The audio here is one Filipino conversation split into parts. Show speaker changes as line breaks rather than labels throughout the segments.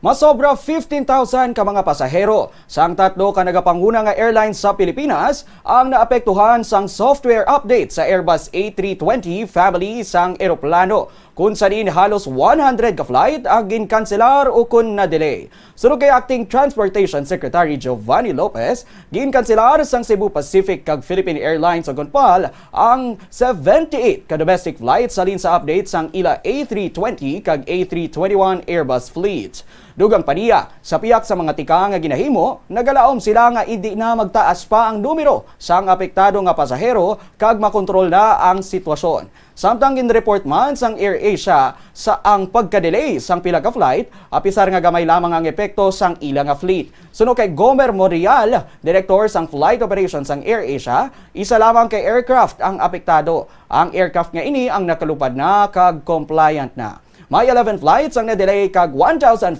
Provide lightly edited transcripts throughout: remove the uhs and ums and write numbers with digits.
Masobra 15,000 ka mga pasahero sang tatlo ka nagapanguna nga airlines sa Pilipinas ang naapektuhan sang software update sa Airbus A320 family sang eroplano. Kung sa din halos 100 ka flight ang ginkanselar o kun na-delay. Sunod kay Acting Transportation Secretary Giovanni Lopez, ginkanselar sang Cebu Pacific kag Philippine Airlines ug Gonpal ang 78 ka domestic flights salin sa update sang ila A320 kag A321 Airbus fleet. Dugang paniya, sa piyak sa mga tika nga ginahimo, nagalaom sila nga hindi na magtaas pa ang numero sang apektado nga pasahero kag makontrol na ang sitwasyon. Samtang ginreport man sang AirAsia sa ang pagka-delay sang pila ka flight, apisar nga gamay lamang ang epekto sang ila nga fleet. Suno kay Gomer Morial, Director sang Flight Operations sang AirAsia, isa lamang kay aircraft ang apektado. Ang aircraft nga ini ang nakalupad na kag compliant na. May 11 flights ang na-delay kag 1,545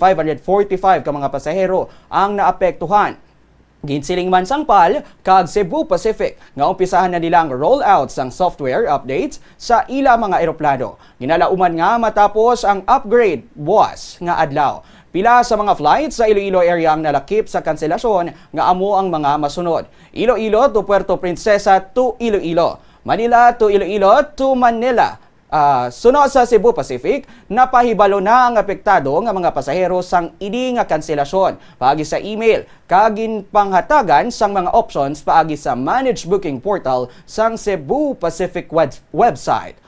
ka mga pasahero ang naapektuhan. Ginsiling man sang PAL kag Cebu Pacific nga umpisahan na nilang rollout sang software updates sa ila mga eroplano. Ginalauman nga matapos ang upgrade buwas nga adlaw. Pila sa mga flights sa Iloilo area ang nalakip sa kanselasyon nga amo ang mga masunod. Iloilo to Puerto Princesa to Iloilo. Manila to Iloilo to Manila. Sunod sa Cebu Pacific, napahibalo na ang apektado nga mga pasahero sang ini nga kanselasyon paagi sa email kagin panghatagan sang mga options paagi sa managed booking portal sang Cebu Pacific website.